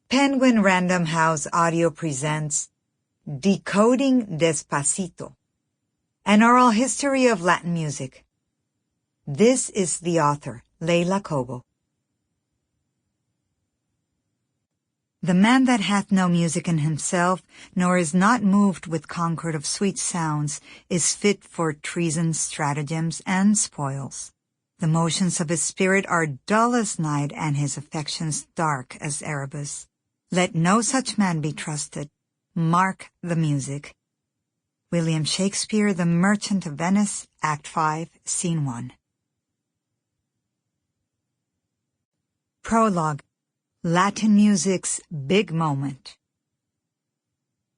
Penguin Random House Audio presents Decoding Despacito, an oral history of Latin music. This is the author, Leila Cobo. The man that hath no music in himself, nor is not moved with concord of sweet sounds, is fit for treason, stratagems, and spoils. The motions of his spirit are dull as night, and his affections dark as Erebus. Let no such man be trusted. Mark the music. William Shakespeare, The Merchant of Venice, Act 5, Scene 1. Prologue. Latin music's big moment.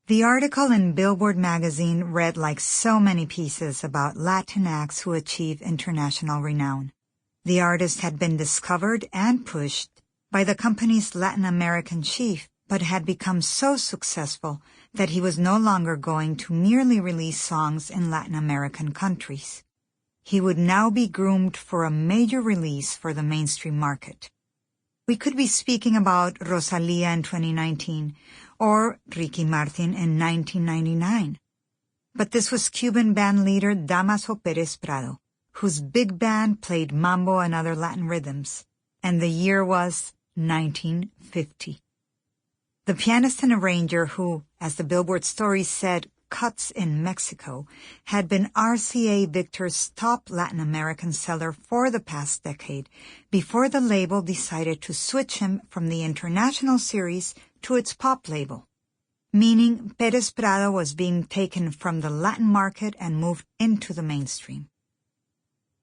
The article in Billboard magazine read like so many pieces about Latin acts who achieve international renown. The artist had been discovered and pushed by the company's Latin American chief, but had become so successful that he was no longer going to merely release songs in Latin American countries. He would now be groomed for a major release for the mainstream market. We could be speaking about Rosalía in 2019 or Ricky Martin in 1999. But this was Cuban band leader Damaso Pérez Prado, whose big band played mambo and other Latin rhythms, and the year was 1950. The pianist and arranger who, as the Billboard story said, cuts in Mexico, had been RCA Victor's top Latin American seller for the past decade before the label decided to switch him from the international series to its pop label, meaning Pérez Prado was being taken from the Latin market and moved into the mainstream.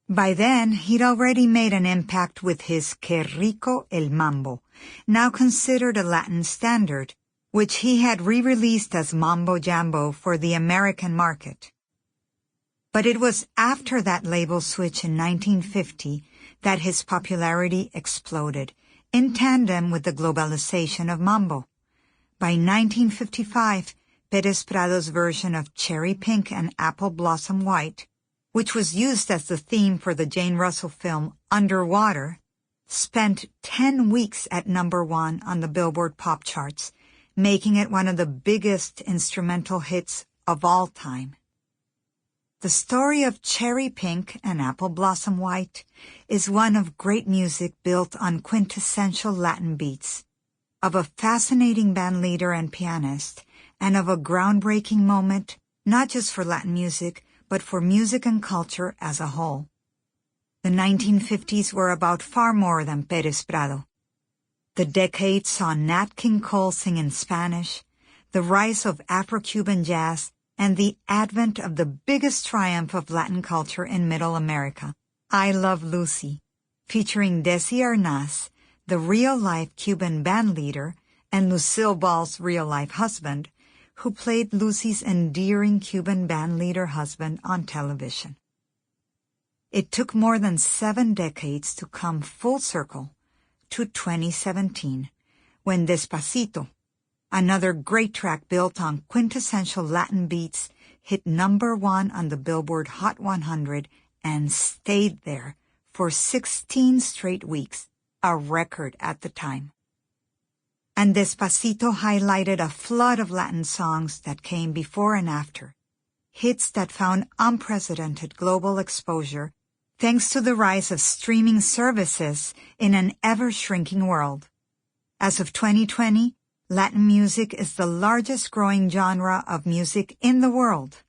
By then, he'd already made an impact with his Que Rico el Mambo, now considered a Latin standard, which he had re-released as Mambo Jambo for the American market. But it was after that label switch in 1950 that his popularity exploded, in tandem with the globalization of mambo. By 1955, Pérez Prado's version of Cherry Pink and Apple Blossom White, which was used as the theme for the Jane Russell film Underwater, spent 10 weeks at #1 on the Billboard pop charts, making it one of the biggest instrumental hits of all time. The story of Cherry Pink and Apple Blossom White is one of great music built on quintessential Latin beats, of a fascinating band leader and pianist, and of a groundbreaking moment, not just for Latin music, but for music and culture as a whole. The 1950s were about far more than Pérez Prado. The decade saw Nat King Cole sing in Spanish, the rise of Afro-Cuban jazz, and the advent of the biggest triumph of Latin culture in Middle America, I Love Lucy, featuring Desi Arnaz, the real-life Cuban band leader, and Lucille Ball's real-life husband, who played Lucy's endearing Cuban band leader husband on television. It took more than 7 decades to come full circle to 2017, when Despacito, another great track built on quintessential Latin beats, hit #1 on the Billboard Hot 100 and stayed there for 16 straight weeks, a record at the time. And Despacito highlighted a flood of Latin songs that came before and after, hits that found unprecedented global exposure thanks to the rise of streaming services in an ever-shrinking world. As of 2020, Latin music is the largest growing genre of music in the world.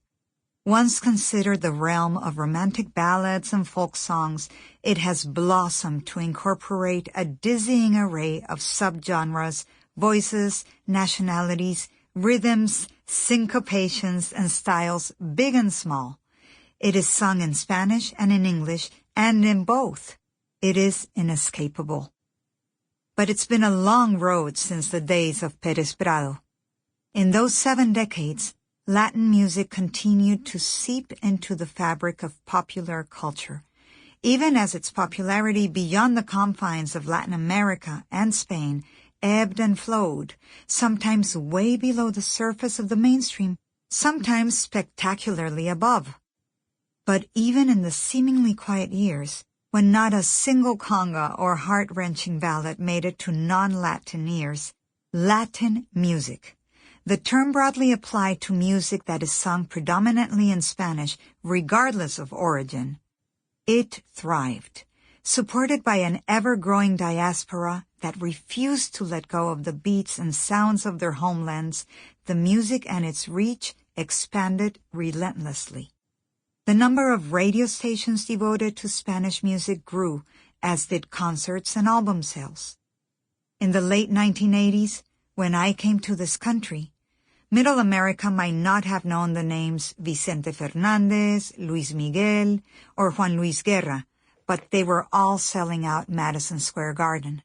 Once considered the realm of romantic ballads and folk songs, it has blossomed to incorporate a dizzying array of subgenres, voices, nationalities, rhythms, syncopations, and styles big and small. It is sung in Spanish and in English, and in both. It is inescapable. But it's been a long road since the days of Pérez Prado. In those 7 decades, Latin music continued to seep into the fabric of popular culture, even as its popularity beyond the confines of Latin America and Spain ebbed and flowed, sometimes way below the surface of the mainstream, sometimes spectacularly above. But even in the seemingly quiet years, when not a single conga or heart-wrenching ballad made it to non-Latin ears, Latin music. The term broadly applied to music that is sung predominantly in Spanish, regardless of origin. It thrived, supported by an ever-growing diaspora that refused to let go of the beats and sounds of their homelands. The music and its reach expanded relentlessly. The number of radio stations devoted to Spanish music grew, as did concerts and album sales. In the late 1980s, when I came to this country, Middle America might not have known the names Vicente Fernández, Luis Miguel, or Juan Luis Guerra, but they were all selling out Madison Square Garden.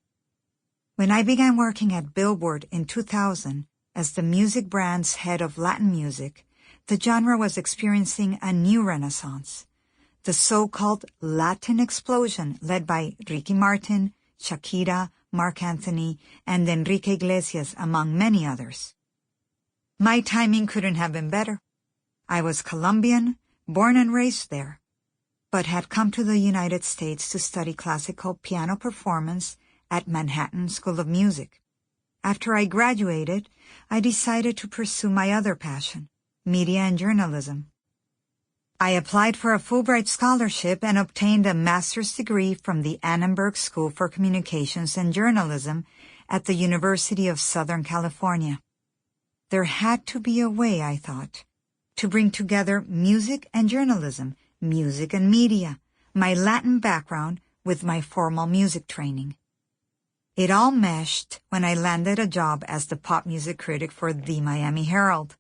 When I began working at Billboard in 2000 as the music brand's head of Latin music, the genre was experiencing a new renaissance. The so-called Latin explosion led by Ricky Martin, Shakira, Marc Anthony, and Enrique Iglesias, among many others. My timing couldn't have been better. I was Colombian, born and raised there, but had come to the United States to study classical piano performance at Manhattan School of Music. After I graduated, I decided to pursue my other passion, media and journalism. I applied for a Fulbright scholarship and obtained a master's degree from the Annenberg School for Communications and Journalism at the University of Southern California. There had to be a way, I thought, to bring together music and journalism, music and media, my Latin background with my formal music training. It all meshed when I landed a job as the pop music critic for the Miami Herald.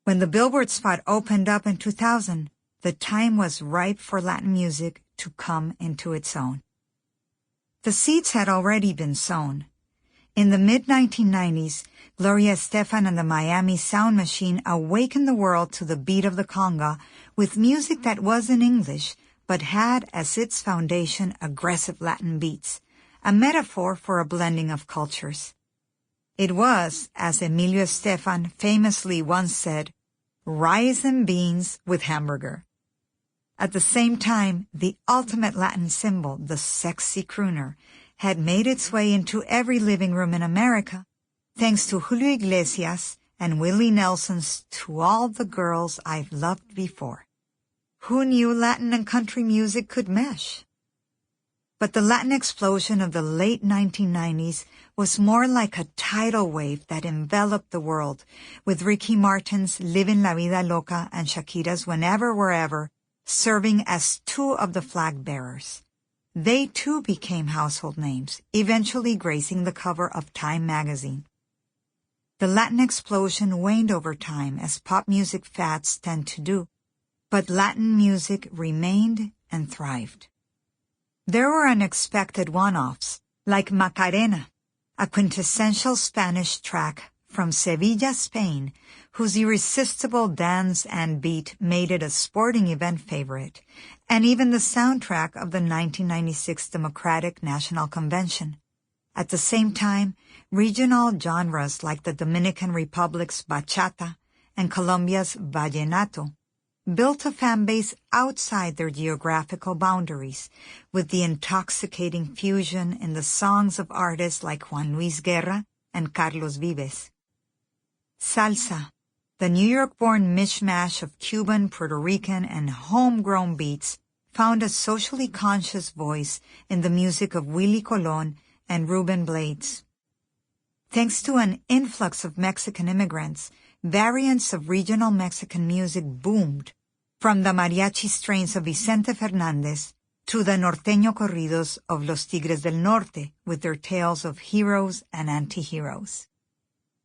When the Billboard spot opened up in 2000, the time was ripe for Latin music to come into its own. The seeds had already been sown. In the mid-1990s, Gloria, Estefan, and the Miami Sound Machine awakened the world to the beat of the conga with music that was in English but had as its foundation aggressive Latin beats, a metaphor for a blending of cultures. It was, as Emilio Estefan famously once said, rice and beans with hamburger. At the same time, the ultimate Latin symbol, the sexy crooner, had made its way into every living room in America, thanks to Julio Iglesias and Willie Nelson's To All the Girls I've Loved Before. Who knew Latin and country music could mesh? But the Latin explosion of the late 1990s was more like a tidal wave that enveloped the world, with Ricky Martin's Livin' La Vida Loca and Shakira's Whenever, Wherever serving as two of the flag bearers. They too became household names, eventually gracing the cover of Time magazine. The Latin explosion waned over time, as pop music fads tend to do, but Latin music remained and thrived. There were unexpected one-offs, like Macarena, a quintessential Spanish track from Sevilla, Spain, whose irresistible dance and beat made it a sporting event favorite, and even the soundtrack of the 1996 Democratic National Convention. At the same time, regional genres like the Dominican Republic's bachata and Colombia's vallenato built a fan base outside their geographical boundaries, with the intoxicating fusion in the songs of artists like Juan Luis Guerra and Carlos Vives. Salsa, the New York-born mishmash of Cuban, Puerto Rican, and homegrown beats, found a socially conscious voice in the music of Willie Colón and Ruben Blades. Thanks to an influx of Mexican immigrants, variants of regional Mexican music boomed, from the mariachi strains of Vicente Fernández to the norteño corridos of los Tigres del Norte with their tales of heroes and anti-heroes.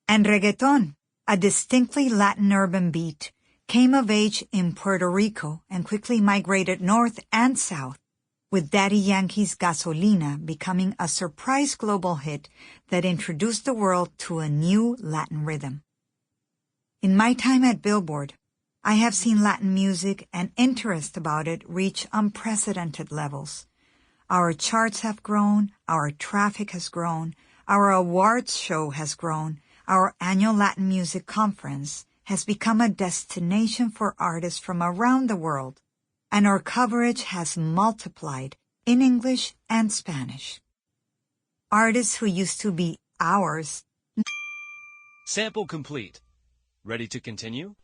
And reggaetón, a distinctly Latin urban beat, came of age in Puerto Rico and quickly migrated north and south, with Daddy Yankee's Gasolina becoming a surprise global hit that introduced the world to a new Latin rhythm. In my time at Billboard, I have seen Latin music and interest about it reach unprecedented levels. Our charts have grown, our traffic has grown, our awards show has grown, our annual Latin Music Conference has become a destination for artists from around the world, and our coverage has multiplied in English and Spanish. Artists who used to be ours Sample complete. Ready to continue?